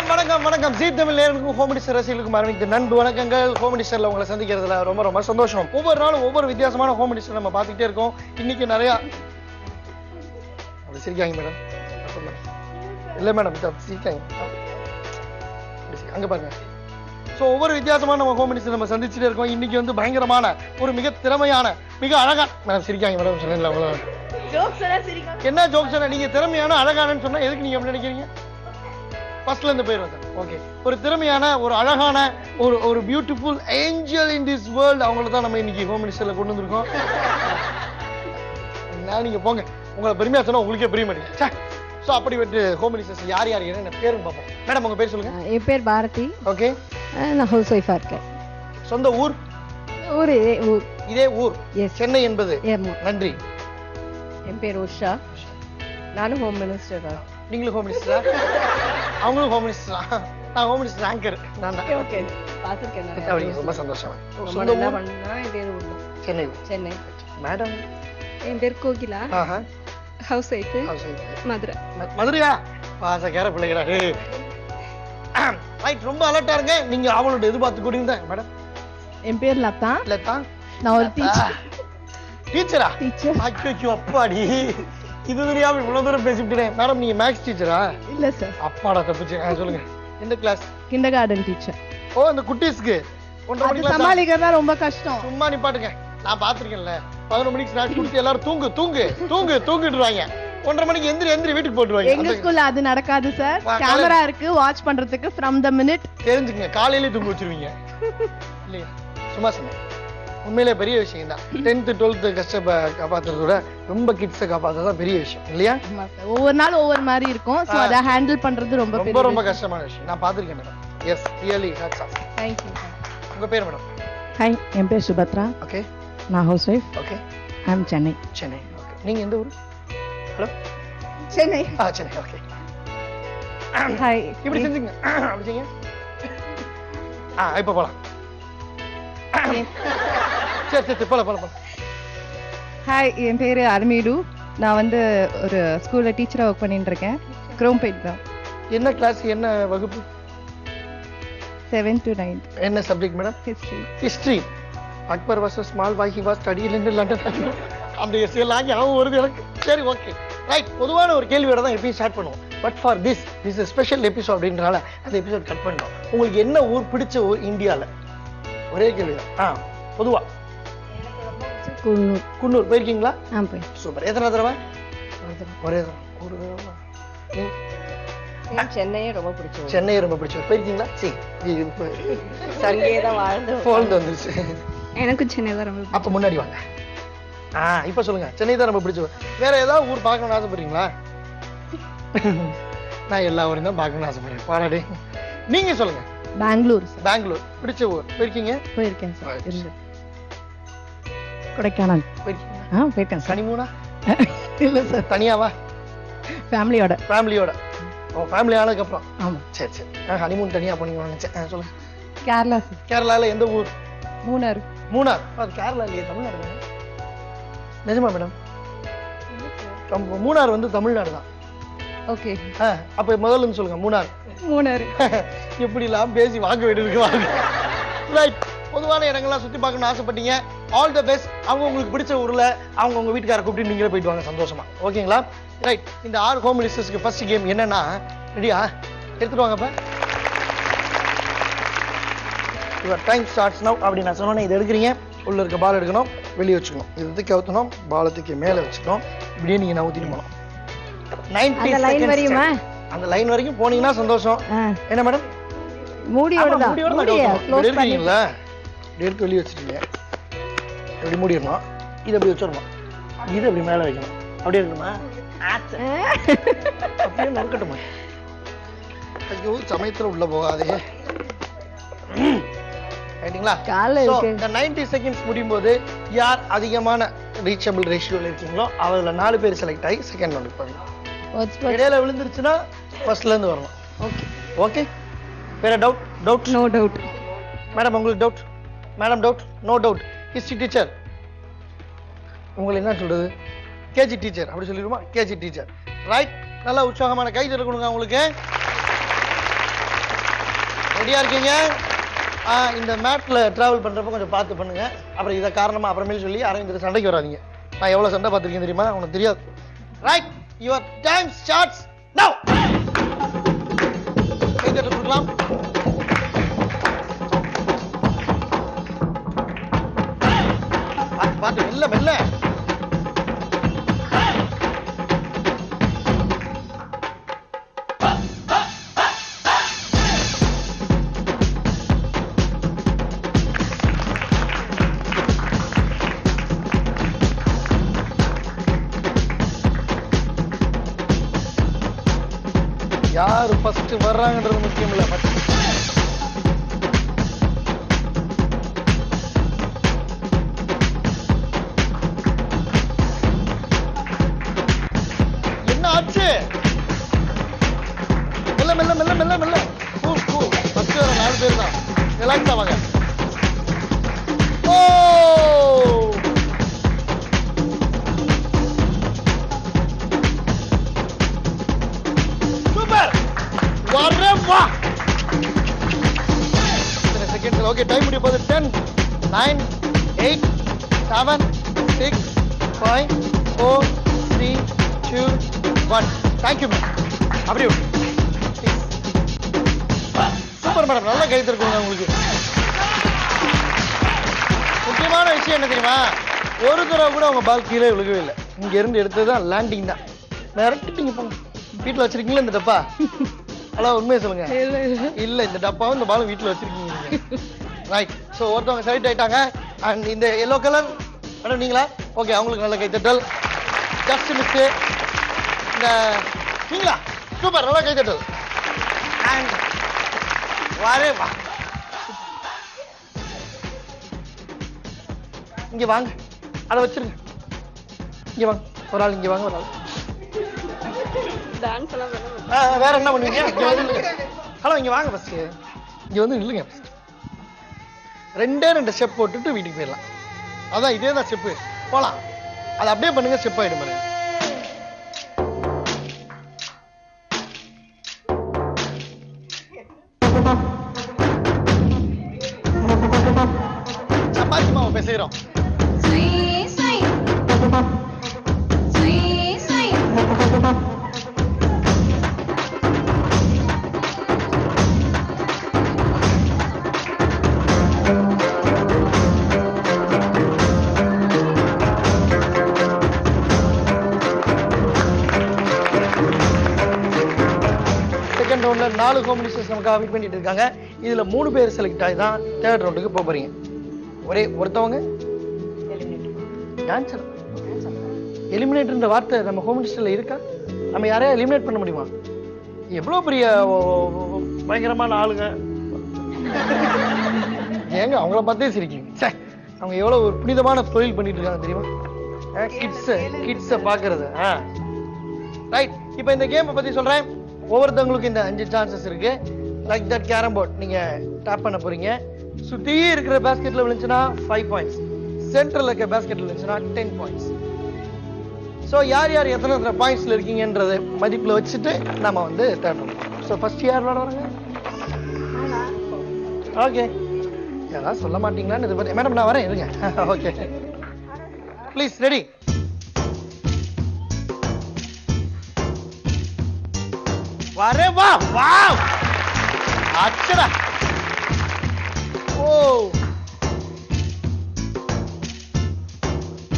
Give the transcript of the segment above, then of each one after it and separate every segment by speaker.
Speaker 1: வணக்கம் ஜீ தமிழ் நேயர்களுக்கும் home minister ரசிகர்களுக்கும் அரவிந்த் நண்பு வணக்கங்கள். ஹோம் மினிஸ்டர்ல உங்களை சந்திக்கிறதுல ரொம்ப சந்தோஷம். ஒவ்வொரு நாளும் ஒவ்வொரு வித்தியாசமான ஹோம் மினிஸ்டர் நம்ம பார்த்துக்கிட்டே இருக்கோம். இன்னைக்கு நிறைய அப்படி சிரிக்காங்க மேடம். இல்லை மேடம் சிரிக்காங்க அங்க பாருங்க. ஸோ ஒவ்வொரு வித்தியாசமான நம்ம ஹோம் மினிஸ்டர் நம்ம சந்திச்சுட்டே இருக்கோம். இன்னைக்கு வந்து பயங்கரமான ஒரு மிக திறமையான மிக அழகான மேடம் சிரிக்காங்க மேடம் சொன்னேன்ல அவ்வளோ என்ன ஜோக்ஸ் நீங்க திறமையான அழகானன்னு சொன்னா எதுக்கு நீங்க எப்படி நினைக்கிறீங்க? ஃபர்ஸ்ட்ல இருந்து போயிடுவோம் சார். ஓகே, ஒரு திறமையான ஒரு அழகான ஒரு beautiful angel in this world அவங்கள தான் நம்ம இன்னைக்கு ஹோம் மினிஸ்டர்ல கொண்டு வந்திருக்கோம். நான் நீங்க போங்க, உங்களை பெருமையா சொன்னா உங்களுக்கே பெரிய மாட்டேங்க. ஸோ அப்படி விட்டு ஹோம் மினிஸ்டர்ஸ் யார் யார் என்ன பேருன்னு பார்ப்போம். மேடம் உங்க பேர் சொல்லுங்க.
Speaker 2: என் பேர் பாரதி.
Speaker 1: ஓகே,
Speaker 2: நான் ஹவுஸ் ஒய்ஃபா இருக்கேன்.
Speaker 1: சொந்த ஊர்?
Speaker 2: ஊர்
Speaker 1: இதே ஊர் சென்னை என்பது. நன்றி.
Speaker 2: என் பேர் உஷா. நானும் ஹோம் மினிஸ்டர் தான்.
Speaker 1: நீங்களும் ஹோம் மினிஸ்டரா? அவங்களும் ஹோம் மினிஸ்டரா? நான் ஹோம் மினிஸ்டர் ஆங்கர். நான்
Speaker 2: ஓகே பாத்துர்க்கேன்.
Speaker 1: ரொம்ப சந்தோஷம்.
Speaker 2: சொந்த ஊர் இதே ஊர் தான்,
Speaker 1: சென்னை.
Speaker 2: சென்னை.
Speaker 1: மேடம்
Speaker 2: என் பேர் கோகிலா. Housewife, Madurai.
Speaker 1: மதுரையா? பாசக்கார பிள்ளைகளா. ரைட், ரொம்ப அலர்ட்டா இருங்க. நீங்க அவளோட எதிர்பார்த்து கூடிங்க மேடம்.
Speaker 2: என் பேர் லதா.
Speaker 1: லதா,
Speaker 2: நான் ஒரு டீச்சர்.
Speaker 1: டீச்சரா?
Speaker 2: டீச்சர்.
Speaker 1: ஐயோ அப்பாடி, இது தெரியாம இவ்வளவு தூரம் பேசிவிட்டேன். மேடம் நீங்க மேக்ஸ் டீச்சரா?
Speaker 2: இல்ல சார்.
Speaker 1: அப்பாடா தப்பிச்சு. சொல்லுங்க, எந்த கிளாஸ்?
Speaker 2: Kindergarten teacher.
Speaker 1: ஓ, அந்த குட்டீஸ்க்கு 1:30 மணிக்கு
Speaker 2: சமாளிக்கிறதா ரொம்ப கஷ்டம்.
Speaker 1: சும்மா நிப்பாட்டுங்க, நான் பாத்துருக்கேன்ல. 11 மணிக்கு ஸ்நாக்ஸ் கொடுத்து எல்லாரும் தூங்கிடுவாங்க. 1:30 மணிக்கு எந்திரி வீட்டுக்கு போட்டுருவாங்க.
Speaker 2: எங்க ஸ்கூல்ல அது நடக்காது சார். கேமரா இருக்கு வாட்ச் பண்றதுக்கு. ஃப்ரம் த மினிட்
Speaker 1: தெரிஞ்சுங்க, காலையிலேயே தூங்க வச்சிருவீங்க இல்லையா? சும்மா சொன்னேன், உண்மையிலே பெரிய விஷயம் தான். 10th 12th கஷ்ட காப்பாத்துறத விட ரொம்ப கிட்ஸை காப்பாத்துறதுதான் பெரிய விஷயம் இல்லையா?
Speaker 2: ஒவ்வொரு நாள் ஒவ்வொரு மாதிரி இருக்கும். சோ அத ஹேண்டில் பண்றது ரொம்ப
Speaker 1: கஷ்டமான விஷயம். நான் பாத்திருக்கேன் madam. Yes, really hats off.
Speaker 2: Thank you.
Speaker 1: உங்க பேர் மேடம்?
Speaker 3: ஹாய், என் பேர் சுபத்ரா.
Speaker 1: ஓகே,
Speaker 3: நான் house wife.
Speaker 1: Okay,
Speaker 3: I am Chennai.
Speaker 1: Chennai. Okay, நீங்க எந்த ஊர்? Hello,
Speaker 2: Chennai.
Speaker 1: Chennai. Okay,
Speaker 3: hi.
Speaker 1: இப்படி செஞ்சுங்க. அப்படி செய்யுங்க. இப்ப போலாம். சரி போலாம்.
Speaker 3: ஹாய், என் பேர் அர்மீடு. நான் வந்து ஒரு ஸ்கூல்ல டீச்சரா ஒர்க் பண்ணிட்டு இருக்கேன். குரோம்பேட் தான்.
Speaker 1: என்ன கிளாஸ், என்ன வகுப்பு?
Speaker 3: 7th to 9th.
Speaker 1: என்ன subject madam? History. Akbar versus மால்வாய் ஹி வாஸ் ஸ்டடியில இருந்து லண்டன். அந்த எல்லாம் ஞாபகம் வருது எனக்கு. சரி, ஓகே, ரைட். பொதுவான ஒரு கேள்வியோட தான் எப்பயும் ஸ்டார்ட் பண்ணுவோம். But for this special episode அப்படின்றனால அந்த எபிசோட் கட் பண்ணோம். உங்களுக்கு என்ன ஊர் பிடிச்ச ஊர் இந்தியால? ஒரே கேள்வி தான். பொதுவா குன்னூர் போயிருக்கீங்களா? சூப்பர். எத்தனை தடவை? ஒரே தடவை.
Speaker 2: சென்னையே ரொம்ப பிடிச்சது.
Speaker 1: சென்னையை ரொம்ப பிடிச்சது. போயிருக்கீங்களா?
Speaker 2: அங்கேயே தான்
Speaker 1: வாழ்ந்து வந்துருச்சு.
Speaker 2: எனக்கும் சென்னை தான் ரொம்ப.
Speaker 1: அப்ப முன்னாடி வாங்க. இப்ப சொல்லுங்க, சென்னை தான் ரொம்ப பிடிச்சது. வேற ஏதாவது ஊர் பார்க்கணும்னு ஆசைப்படுறீங்களா? நான் எல்லா ஊரையும் தான் பார்க்கணும்னு ஆசைப்படுறேன். பாராடி. நீங்க சொல்லுங்க. பெங்களூர் பிடிச்ச ஊர்.
Speaker 3: போயிருக்கேன் சார். கொடைக்கானல்
Speaker 1: போயிருக்கீங்க?
Speaker 3: போயிருக்கேன் சார்.
Speaker 1: ஹனிமூனா?
Speaker 3: இல்ல சார்,
Speaker 1: தனியாவா?
Speaker 3: ஃபேமிலியோட.
Speaker 1: ஓ, ஃபேமிலி ஆனதுக்கு அப்புறம்?
Speaker 3: ஆமா.
Speaker 1: சரி. ஹனிமூன் தனியா போனீங்கன்னு நினைச்சேன். சொல்லுங்க.
Speaker 3: கேரளா சார்.
Speaker 1: கேரளால எந்த ஊர்?
Speaker 3: மூணார்.
Speaker 1: அது கேரளா இல்லையே, தமிழ்நாடு தானே? நிஜமா மேடம்? மூணார் வந்து தமிழ்நாடு தான்.
Speaker 3: ஓகே.
Speaker 1: அப்ப முதல்ல இருந்து சொல்லுங்க. மூணார். எப்படி எல்லாம் பேசி வாங்க வேண்டியதுக்கு வாங்க. ரைட். பொதுவான இடங்கள்லாம் சுத்தி பார்க்கணும்னு ஆசைப்பட்டீங்க. All the best. அவங்க உங்களுக்கு பிடிச்ச ஊர்ல அவங்க வீட்டுக்கார கூப்பிட்டு நீங்களே போயிட்டு வாங்க சந்தோஷமா. ஓகேங்களா? ரைட். இந்த 6 ஹோம் மினிஸ்டர்ஸ்க்கு ஃபர்ஸ்ட் கேம் என்னன்னா, ரெடியா? எடுத்துட்டு வாங்கப்ப. Your time starts now. அப்படி நான் சொன்னேன், இது எடுக்கிறீங்க. உள்ள இருக்க பால் எடுக்கணும், வெளியே வச்சுக்கணும். இது தூக்கி அவுத்தணும், பாலை தூக்கி மேலே வச்சுக்கணும். இப்படியே நீங்க நவுத்திட்டு போகணும். 90 செகண்ட்ஸ். அந்த லைன் வரைக்கும் போனீங்கன்னா சந்தோஷம். என்ன மேடம்?
Speaker 3: மூடியோட
Speaker 1: இருக்கீங்களா? எடுத்து வெளியே வச்சுட்டீங்க. எப்படி மூடிடணும்? இது அப்படி வச்சிடணும். இது அப்படி மேலே வைக்கணும். அப்படியே இருக்கணுமா? அப்படியே நறுக்கட்டுமா? ஐயோ, சமயத்துல உள்ள போகாதே. ரைட்டுங்களா? இந்த 90 செகண்ட்ஸ் முடியும் போது யார் அதிகமான ரீச்சபிள் ரேஷியோல இருக்கீங்களோ அவங்கள 4 பேர் செலக்ட் ஆகி செகண்ட் ரவுண்டுக்கு போகணும். இடையில விழுந்துருச்சுன்னா ஃபர்ஸ்ட்ல இருந்து வரணும். ஓகே. வேற டவுட்?
Speaker 3: No doubt.
Speaker 1: மேடம் உங்களுக்கு doubt? Madam doubt? No doubt. History teacher உங்களை என்ன சொல்றது? கேஜி டீச்சர் அப்படி சொல்லிடுமா? KG teacher. ரைட். நல்ல உற்சாகமான கை தட்டல் கொடுங்க உங்களுக்கு. ரெடியா இருக்கீங்க? இந்த மேட்ல டிராவல் பண்றப்ப கொஞ்சம் பார்த்து பண்ணுங்க. அப்புறம் இதை காரணமா அப்புறமேல் சொல்லி அரவிந்த் சண்டைக்கு வராதீங்க. நான் எவ்வளவு சண்டை பார்த்திருக்கேன் தெரியுமா? உனக்கு தெரியாது. ரைட், யுவர் டைம் ஸ்டார்ட்ஸ் நவ. கைதட்ட கொடுக்கலாம். பார்த்து மெல்ல மெல்ல. யாரு ஃபர்ஸ்ட் வர்றாங்கன்றது முக்கியம் இல்ல. என்ன ஆச்சு? மெல்ல மெல்ல மெல்ல மெல்ல மெல்ல. ஃபர்ஸ்ட் வர 4 பேர் தான். ரிலாக்ஸ் ஆவாங்க. ஓ வா. செகண்ட்ஸ். ஓகே, டைம் முடிய போகுது. 10 9 8 7 6 5 4 3 2 1. Thank you ma'am. அப்படியே சூப்பர் மேடம், நல்லா கை தருக்குங்க உங்களுக்கு. முக்கியமான விஷயம் என்ன தெரியுமா? ஒரு தடவை கூட உங்க பால் கீழே விழுகவே இல்லை. இங்க இருந்து எடுத்ததுதான் லேண்டிங் தான். மிரட்டிட்டீங்க போங்க. வீட்டுல வச்சிருக்கீங்களா இந்த டப்பா? ஹலோ, உண்மையை சொல்லுங்க. இல்ல, இந்த டப்பாவும் இந்த பாலும் வீட்டுல வச்சிருக்கீங்க. ரைட். சோ ஒருத்தவங்க செலக்ட் ஆயிட்டாங்க. அண்ட் இந்த எல்லோ கலர் மேடம் நீங்களா? ஓகே, அவங்களுக்கு நல்ல கைத்தட்டல். Just miss. இந்த நீங்களா? சூப்பர், நல்ல கைத்தட்டல். அண்ட் வாரே வா. இங்க வாங்க, அதை வச்சிருங்க. இங்க வாங்க, ஒரு ஆள் இங்க வாங்க, ஒரு ஆள்.
Speaker 2: டான்ஸ் எல்லாம்
Speaker 1: வேற என்ன பண்ணுவீங்க? ஹலோ, இங்க வாங்க ஃபர்ஸ்ட். இங்க வந்து இல்லைங்க. ரெண்டு ஸ்டெப் போட்டுட்டு வீட்டுக்கு போயிடலாம். அதான் இதே தான் ஸ்டெப்பு. போலாம், அதை அப்படியே பண்ணுங்க. ஸ்டெப் ஆயிடும் பாருங்க. சப்பாத்தி மாவு பேசுகிறோம். செகண்ட் ரவுண்ட்ல 4 காம்படிஷன்ஸ் நமக்கு வெயிட் பண்ணிட்டு இருக்காங்க. இதுல 3 பேர் செலக்ட் ஆகி தான் தேர்ட் ரவுண்டுக்கு போக போறீங்க. ஒருத்தவங்க டான்சர். எலிமினேட்டர்ன்ற வார்த்தை நம்ம ஹோம் மினிஸ்டர்ல இருக்கா? நம்ம யாரையா எலிமினேட் பண்ண முடியுமா? எவ்வளவு பெரிய பயங்கரமான ஆளுங்க. ஏங்க அவங்கள பார்த்தே சிரிக்கீங்க. சே, அவங்க எவ்வளவு ஒரு புனிதமான தொழில் பண்ணிட்டு இருக்காங்க தெரியுமா? கிட்ஸ பாக்குறது. ரைட். இப்போ இந்த கேமை பத்தி சொல்றேன். ஒவ்வொருத்தவங்களுக்கு இந்த 5 சான்சஸ் இருக்கு. லைக் தட் கேரம் போர்ட் நீங்க டாப் பண்ண போறீங்க. சுத்தியே இருக்கிற பாஸ்கெட்ல விழுந்துச்சுன்னா 5 பாயிண்ட்ஸ், சென்டர்ல இருக்க பாஸ்கெட்ல விழுந்துச்சுன்னா 10 பாயிண்ட்ஸ். ஸோ யார் யார் எத்தனை பாயிண்ட்ஸ்ல இருக்கீங்கன்றத மதிப்புல வச்சுட்டு நம்ம வந்து தேர்ட் பண்ணுவோம். ஸோ ஃபர்ஸ்ட் யார் விளாடுறாங்க? ஓகே, யாராவது சொல்ல மாட்டீங்களான்னு மேடம் நான் வரேன், இருங்க. Okay, please ready. வரே வா. வாவ், அச்சடா. ஓ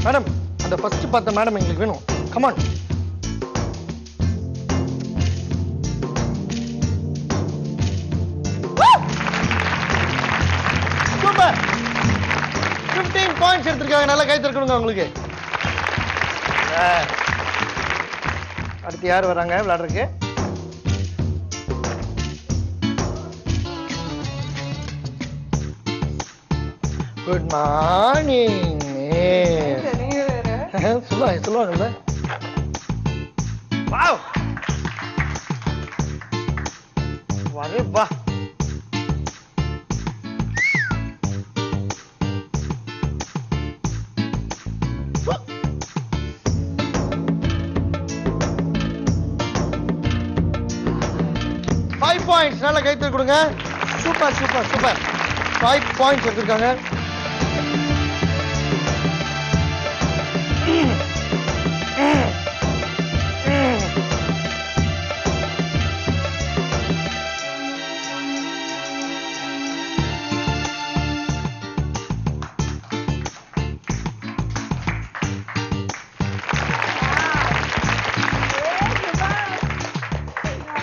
Speaker 1: மேடம், அந்த ஃபர்ஸ்ட் பார்த்த மேடம் எங்களுக்கு வேணும். Come on. சூப்பர், 15 பாயிண்ட்ஸ் எடுத்திருக்காங்க. நல்லா கை தட்டணுங்க உங்களுக்கு. அடுத்து யார் வராங்க விளையாடுறதுக்கு? Good morning. சொல்லுவாங்கல்ல. வாவ், வரே வா. Five points. நல்ல கைத்தட்டல் கொடுங்க. சூப்பர் சூப்பர் சூப்பர் 5 பாயிண்ட்ஸ் எடுத்திருக்காங்க.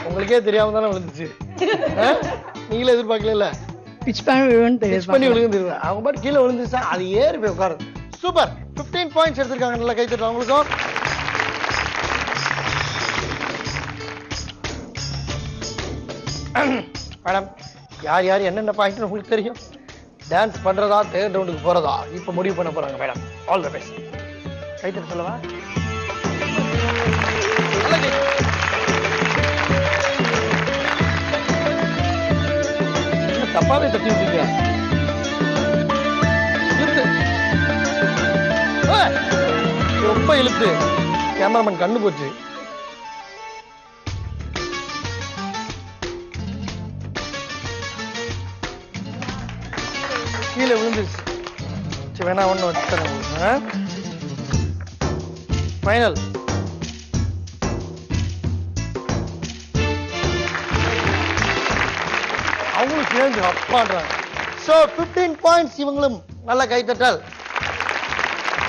Speaker 1: உங்களுக்கே தெரியாம தானே விழுந்துச்சு. நீங்களே எதிர்பார்க்கல.
Speaker 3: பிச் பண்ணி
Speaker 1: விழுந்து அவங்க பாட்டு கீழே விழுந்துச்சா அது ஏறி போய் உட்காரு. சூப்பர் 15 பாயிண்ட்ஸ் எடுத்திருக்காங்க. நல்லா கை தட்டலாம் அவங்களுக்கும். மேடம் யார் யார் என்னென்ன பாயிண்ட் உங்களுக்கு தெரியும்? டான்ஸ் பண்றதா தேர்ட் ரவுண்டுக்கு போறதா இப்ப முடிவு பண்ண போறாங்க மேடம். All the best. கை தட்ட சொல்லவா? தப்பாவே தட்டி விட்டீங்க. ரொம்ப இழுத்து கேமராமேன் கண்ணு போச்சு. கீழே விழுந்துருச்சு. வேணா ஒண்ணு வச்சுக்கிறேன். ஃபைனல். அவங்களும் சேர்ந்து அப்பாடுறாங்க. ஸோ 15 பாயிண்ட்ஸ் இவங்களும் நல்ல கைத்தட்டல்.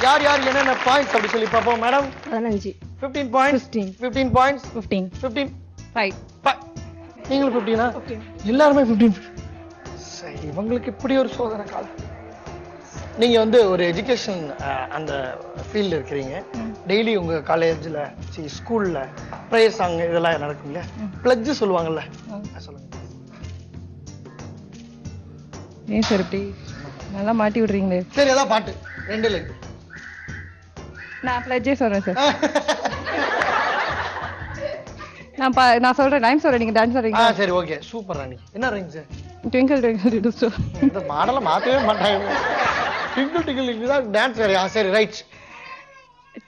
Speaker 1: யார் யார் என்னென்ன பாயிண்ட்ஸ் அப்படி சொல்லி பார்ப்போம் மேடம்.
Speaker 2: 15
Speaker 1: 15 பாயிண்ட்ஸ் 15 பாயிண்ட்ஸ்
Speaker 2: 15 5
Speaker 1: நீங்களும் 15ஆ? எல்லாருமே 15. சரி இவங்களுக்கு இப்படி ஒரு சோதனை காலம். நீங்க வந்து ஒரு எஜுகேஷன் அந்த ஃபீல்டு இருக்கிறீங்க. டெய்லி உங்க காலேஜ்ல ஸ்கூல்ல ப்ரேயர் சாங் இதெல்லாம் நடக்குங்க. பிளட்ஜ் சொல்லுவாங்கல்ல, சொல்லுங்க.
Speaker 3: ஏன் சார் இப்படி நல்லா மாட்டி விடுறீங்களே?
Speaker 1: சரி அதான் பாட்டு 2 லைன்.
Speaker 3: நான் பிளட்ஜே சொல்றேன் சார். நான் சொல்றேன் லைன் சொல்றேன், நீங்க டான்ஸ் சொல்றீங்க.
Speaker 1: சரி ஓகே சூப்பர் ராணி. என்ன rhyme sir?
Speaker 3: Twinkle twinkle little star.
Speaker 1: இந்த மாடலை மாத்தவே மாட்டாங்க. Twinkle twinkle little star dance வேற. சரி right.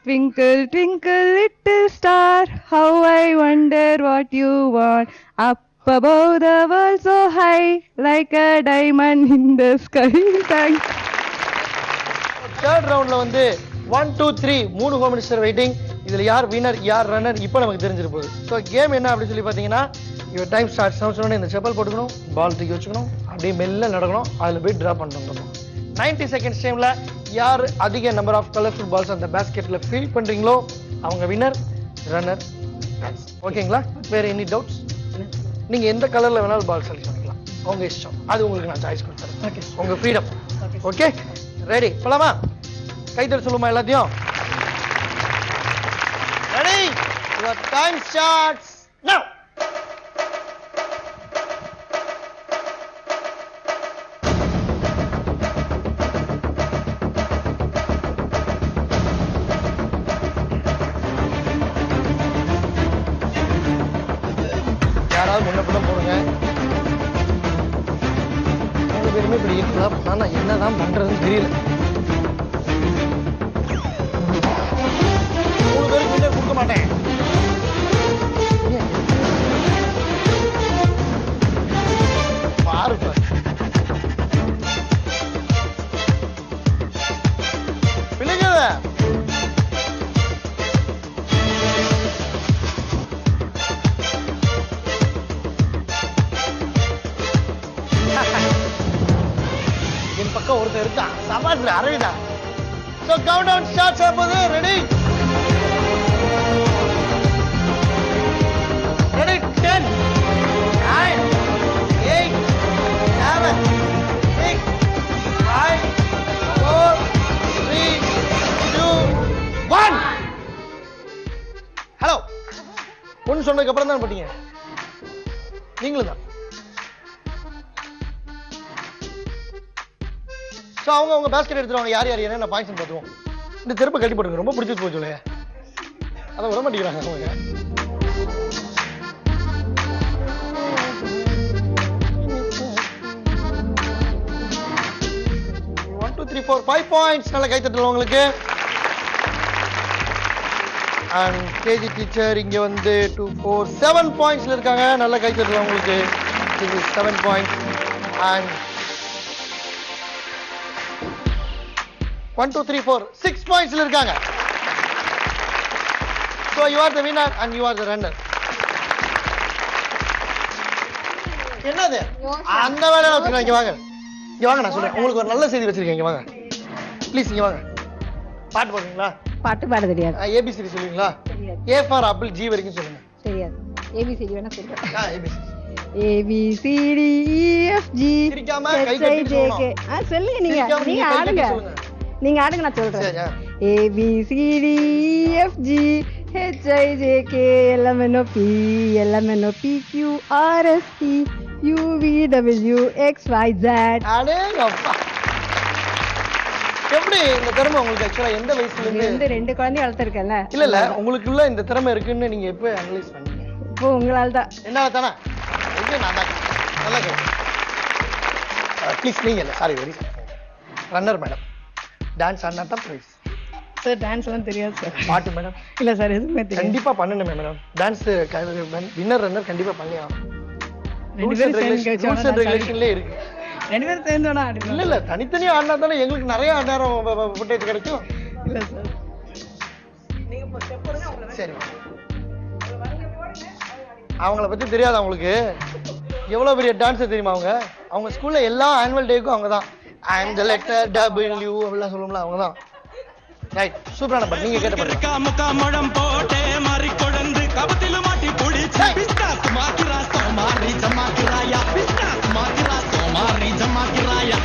Speaker 3: Twinkle twinkle little star, how I wonder what you want. Up above the world so high, like a diamond in the sky. Thanks.
Speaker 1: Third ரவுண்ட்ல வந்து 1 2 3 3 home minister waiting. இதுல யார் வினர் யார் runner இப்போ நமக்கு தெரிஞ்சிரு போகுது. ஸோ கேம் என்ன அப்படின்னு சொல்லி பார்த்தீங்கன்னா, யுவர் டைம் ஸ்டார்ட் சொன்னோடனே இந்த செப்பல் போட்டுக்கணும், பால் தூக்கி வச்சுக்கணும், அப்படியே மெல்ல நடக்கணும், அதில் போய் ட்ரா பண்ணிட்டு வந்துடணும். 90 செகண்ட்ஸ் டைம்ல யார் அதிக நம்பர் ஆஃப் கலர்ஃபுல் பால்ஸ் அந்த பேஸ்கெட்ல ஃபில் பண்றீங்களோ அவங்க வினர் ரன்னர். ஓகேங்களா? வேற எனி டவுட்ஸ்? நீங்க எந்த கலர்ல வேணாலும் பால் செலக்ட் பண்ணிக்கலாம், உங்க இஷ்டம். அது உங்களுக்கு நான் சாய்ஸ் கொடுத்துறேன். ஓகே, உங்க ஃப்ரீடம். ஓகே ரெடி போலாமா? கைத்தட்ட சொல்லுமா எல்லாத்தையும். ரெடி? யுவர் டைம் ஸ்டார்ட்ஸ் நவ. யாராவது முன்ன பின்ன போடுங்க. 3 பேருமே இப்படி இருக்குதா? நான் என்னதான் பண்றதுன்னு தெரியல. 3 பேருக்கு முன்னே கொடுக்க மாட்டேன். பாரு பிள்ளைங்க என் பக்கம் ஒருத்தர் இருக்கான். சமாஜ் அரவிதா. So countdown starts ஆகுது. ரெடி? ரெடி? 10 9 8 7 6 5 4 3 2 1. ஹலோ. ஒன்னு சொன்னதுக்கு அப்புறம் தான் போட்டீங்க. நீங்களும் தான். ஸோ அவங்க பேஸ்கெட் எடுத்துருவாங்க. யார் யார் என்னென்ன பாயிண்ட்ஸ் பார்த்துவோம். இந்த செருப்பை கட்டி போடுங்க, ரொம்ப பிடிச்சி போச்சு இல்லையா? அதை விட மாட்டேங்கிறாங்க அவங்க. 1 2 3 4 5 பாயிண்ட்ஸ். நல்ல கை தட்டலாம் உங்களுக்கு. அண்ட் கேஜி டீச்சர் இங்க வந்து 2 4 7 பாயிண்ட்ஸ்ல இருக்காங்க. நல்ல கை தட்டலாம் உங்களுக்கு. 7 பாயிண்ட்ஸ். and 1 2 3 4 6 points இருக்காங்க. So you are the winner and you are the runner. என்னது அந்த வேலை வச்சிருக்கேன். இங்க வாங்க, இங்க வாங்க, நான் சொல்றேன் உங்களுக்கு ஒரு நல்ல செய்தி வச்சிருக்கேன். இங்க வாங்க ப்ளீஸ், இங்க வாங்க. பாட்டு பாடுவீங்களா?
Speaker 2: பாட்டு பாட தெரியாது.
Speaker 1: ஏபிசிடி சொல்லுவீங்களா? ஏ ஃபார் ஆப்பிள் ஜி வரைக்கும் சொல்லுங்க.
Speaker 2: தெரியாது. ஏபிசிடி வேணா சொல்றேன்.
Speaker 1: ஏபிசிடி
Speaker 2: ABCD EFG
Speaker 1: சிரிக்காம கை தட்டி சொல்லணும்.
Speaker 2: சொல்லுங்க. நீங்க ஆடுங்க. நீங்க ஆடுங்க, நான் சொல்றேன். ABCD EFG HIJK LMNOP QRST UVWXYZ.
Speaker 1: அடேங்கப்பா, எப்படி இந்த திறமை உங்களுக்கு ஆக்சுவலா எந்த வயசுல இருந்து?
Speaker 2: ரெண்டு குழந்தை வளர்த்திருக்கேன்ல.
Speaker 1: இல்ல உங்களுக்குள்ள இந்த திறமை இருக்குன்னு நீங்க எப்ப அனலைஸ் பண்ணீங்க?
Speaker 2: இப்போ உங்களால தான்.
Speaker 1: என்னால தானே? நான் தான் நல்லா கேட்க ப்ளீஸ். நீங்க இல்லை, sorry, very sorry. Runner madam, dance ஆடினா தான் ப்ரைஸ்.
Speaker 2: சார் டான்ஸ் எல்லாம் தெரியாது சார்.
Speaker 1: பாட்டு மேடம்?
Speaker 2: இல்ல சார், எதுவுமே தெரியாது.
Speaker 1: கண்டிப்பா பண்ணணுமே மேடம். டான்ஸ் வின்னர் ரன்னர் கண்டிப்பா பண்ணி ஆகணும். ரூல்ஸ் அண்ட் ரெகுலேஷன்ல இருக்கு.
Speaker 2: ரெண்டு பேரும் சேர்ந்தோட ஆடுங்க.
Speaker 1: இல்ல தனித்தனியா ஆடினா தானே எங்களுக்கு நிறைய நேரம் ஃபுட்டேஜ் கிடைக்கும்.
Speaker 2: இல்ல சார்,
Speaker 1: சரி, அவங்கள பத்தி தெரியாது அவங்களுக்கு. எவ்வளவு பெரிய டான்ஸர் தெரியுமா அவங்க? அவங்க ஸ்கூல்ல எல்லா ஆனுவல் டேக்கும் அவங்க தான் I am the letter W அப்படிலாம் சொல்லுவோம்ல, அவங்க தான். ரைட், சூப்பரான பாட்டு. நீங்க கேட்ட பாட்டு.
Speaker 4: காமடம் போட்டே மாறி கொடந்து கபத்தில மாட்டி புடிச்சு பிஸ்தாஸ் மாக்கிரா சோமாரி ஜமாக்கிராயா பிஸ்தாஸ் மாக்கிரா சோமாரி ஜமாக்கிராயா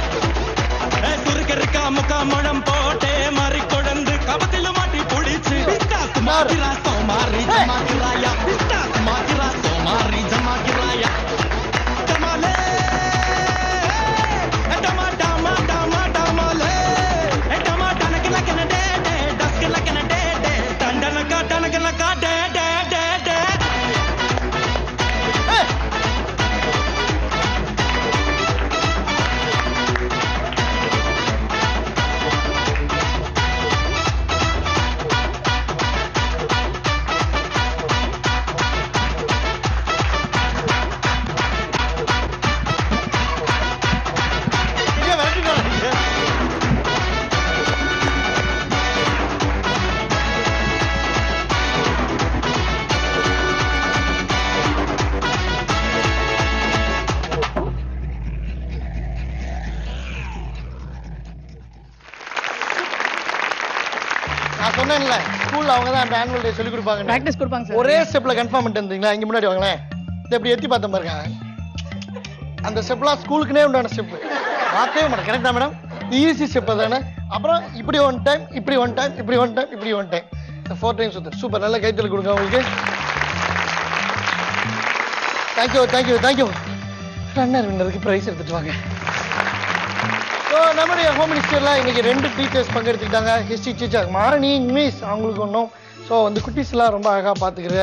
Speaker 4: ஏ சுருக்கரிக்கா முகாமடம் போட்டே மாறி கொடந்து கபத்தில மாட்டி புடிச்சு பிஸ்தாஸ் மாக்கிரா சோமாரி ஜமாக்கிராயா பிஸ்தாஸ் மாக்கிரா சோமாரி ஜமாக்கிராயா டமாலே
Speaker 1: சொன்னேன்ல, ஸ்கூல்ல அவங்க தான் அந்த ஆனுவல் டே சொல்லி கொடுப்பாங்க,
Speaker 2: பிராக்டிஸ் கொடுப்பாங்க சார்.
Speaker 1: ஒரே ஸ்டெப்ல கன்ஃபார்ம் பண்ணிட்டு இருந்தீங்களா? இங்க முன்னாடி வாங்களேன், இதை எப்படி எத்தி பார்த்தேன் பாருங்க. அந்த ஸ்டெப்லாம் ஸ்கூலுக்குனே உண்டான ஸ்டெப். பார்த்தே மாட்டேன். கரெக்டா மேடம்? ஈஸி ஸ்டெப் தானே. அப்புறம் இப்படி ஒன் டைம், இப்படி ஒன் டைம், இப்படி ஒன் டைம், இப்படி ஒன் டைம், 4 டைம்ஸ் சுத்தர். சூப்பர், நல்ல கைத்தல் கொடுங்க உங்களுக்கு. Thank you thank you thank you. ரன்னர் வின்னருக்கு பிரைஸ் எடுத்துட்டு வாங்க. ஸோ நம்முடைய ஹோம் மினிஸ்டர்ல இன்னைக்கு 2 டீச்சர்ஸ் பங்கெடுத்துக்கிட்டாங்க. ஹிஸ்ட்ரி டீச்சர் மாரணி மிஸ், அவங்களுக்கு ஒன்றும். ஸோ வந்து குட்டீஸ்லாம் ரொம்ப அழகாக பார்த்துக்கிற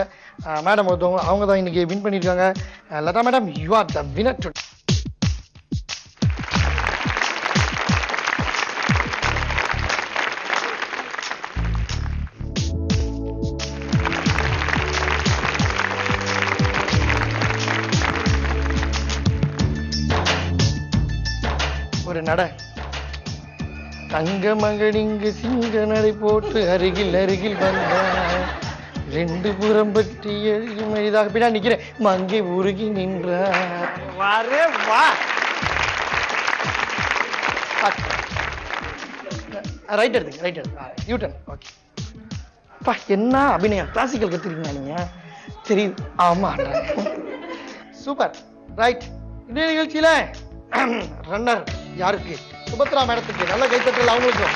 Speaker 1: மேடம் ஒருத்தவங்க, அவங்க தான் இன்னைக்கு வின் பண்ணியிருக்காங்க. Latha madam, you are the winner today. ஒரு நட தங்க மகனிங்கு சிங்க நடை போட்டு அருகில் அருகில் வந்த 2 புறம் பற்றி எழுதும் எளிதாக பின்னாடி நிக்கிறேன் மங்கை உருகி நின்ற ரைட் எடுத்துங்க, ரைட் எடுத்து யூட்டன். ஓகே, பா என்ன அபிநயம், கிளாசிக்கல் கத்துருக்கீங்க நீங்க, தெரியுது. ஆமா, சூப்பர். ரைட், இந்த நிகழ்ச்சியில ரன்னர் யாருக்கு? சுபத்ரா மேடத்துக்கு நல்ல கைத்தட்டல். அவங்களுக்கும்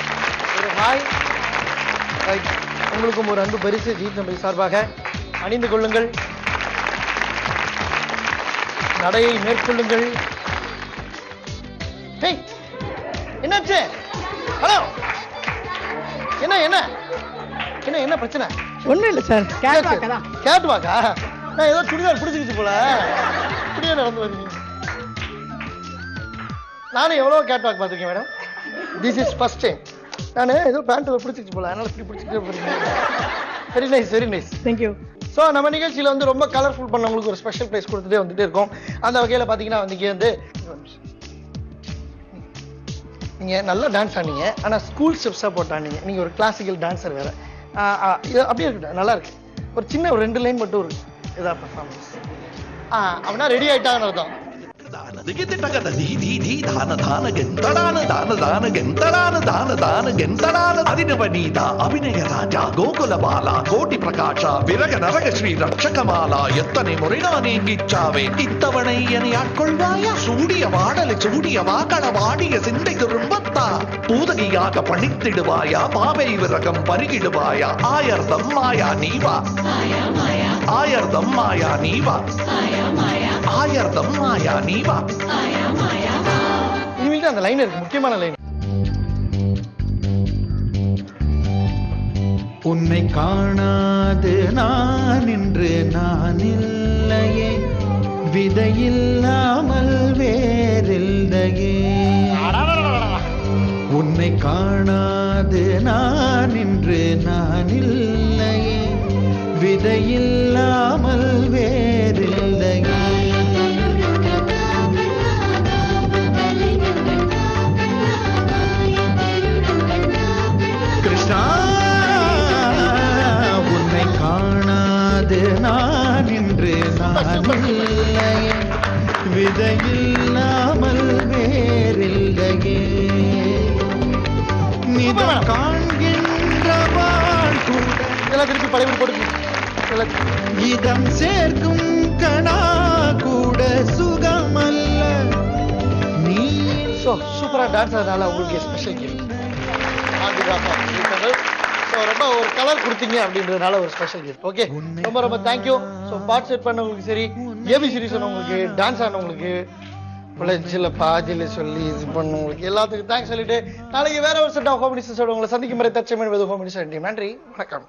Speaker 1: ஒரு ஹாய். ரைட், உங்களுக்கும் ஒரு அன்பு பரிசு ஜீத் நம்பி சார்பாக அணிந்து கொள்ளுங்கள். நடையை மேற்கொள்ளுங்கள். என்னாச்சு? ஹலோ, என்ன என்ன என்ன என்ன பிரச்சனை?
Speaker 2: ஒண்ணும் இல்ல சார், கேட்
Speaker 1: வாக்கா? நான் ஏதோ சுடிதார் பிடிச்சிக்கிச்சு போல, இப்படியே நடந்து வருவீங்க. நானும் எவ்வளோ கேட் வாக் பார்த்துருக்கேன் madam. This is first time. நான் ஏதோ பேண்ட்டில் பிடிச்சிச்சு போல, அதனால இப்படி பிடிச்சிக்கிட்டே போறீங்க. Very nice, very nice.
Speaker 2: Thank you.
Speaker 1: So நம்ம நிகழ்ச்சியில் வந்து ரொம்ப கலர்ஃபுல் பண்ணவங்களுக்கு ஒரு ஸ்பெஷல் ப்ரைஸ் கொடுத்துட்டே வந்துட்டே இருக்கோம். அந்த வகையில் பார்த்தீங்கன்னா வந்து இங்கே வந்து நீங்கள் நல்லா டான்ஸ் ஆனீங்க, ஆனால் ஸ்கூல் ஸ்டெப்ஸாக போட்டு ஆனீங்க. நீங்கள் ஒரு கிளாசிக்கல் டான்ஸர் வேறு. இது அப்படியே இருக்கட்டும், நல்லா இருக்கு. ஒரு சின்ன ஒரு 2 லைன் மட்டும் இருக்கு இதாக பர்ஃபார்மன்ஸ். அப்படின்னா ரெடி ஆகிட்டாங்கன்னு அர்த்தம்.
Speaker 5: అభినయ రాజా గోకుల బాల కోటి ప్రకాశ విరగ నరగ శ్రీ రక్షకమాల ఎత్తని మురినా నీకిచ్చావే இத்தவணையனை ஆட்கொள்வாய சூடிய வாடலை சூடிய வாக்கள வாடிய சிந்தை திரும்பத்தா பூதகியாக பணித்திடுவாயா பாவை விரகம் பருகிடுவாயா ஆயர்தம் மாயா நீவா ஆயர்தம் மாயா நீவா ஆயர்தம் மாயா நீவா.
Speaker 1: இனிமேல் அந்த லைன் இருக்கு, முக்கியமான லைன்.
Speaker 5: உன்னை காணாது நான் இன்று நான் இல்லையே விதையில்லாமல் வேறில்லையே. உன்னை காணாது நான் இன்று நான் இல்லையே விதையில்லாமல் வேறில்லையே. கிருஷ்ணா உன்னை காணாது நான் இன்று நான் இல்லையே விதையில்லாமல் வேறில்லையே. நிதம் காண்கின்றவாள் கூட
Speaker 1: இதெல்லாம் திருப்பி பழைய போட்டு
Speaker 5: இதம் சேர்க்கும் கணா கூட சுகமல்ல நீ.
Speaker 1: ஸோ சூப்பராக டான்ஸ் ஆனதுனால உங்களுக்கு ஸ்பெஷல் கிஃப்ட். ஸோ ரொம்ப ஒரு கலர் கொடுத்தீங்க அப்படின்றதுனால ஒரு ஸ்பெஷல் கிஃப்ட். ஓகே, ரொம்ப ரொம்ப தேங்க்யூ. ஸோ பார்ட்டிசிபேட் பண்ணவங்களுக்கு சரி, ஏபிசிடி சொன்னவங்களுக்கு, டான்ஸ் ஆனவங்களுக்கு, பிள்ளைச்சில் பாதியில் சொல்லி இது பண்ணவங்களுக்கு எல்லாத்துக்கும் தேங்க்ஸ் சொல்லிட்டு நாளைக்கு வேற ஒரு செட் ஆஃப் ஹோம் மினிஸ்டர்ஸோட உங்களை சந்திக்கும் முறை தற்சமயம் ஹோம் மினிஸ்டர். நன்றி, வணக்கம்.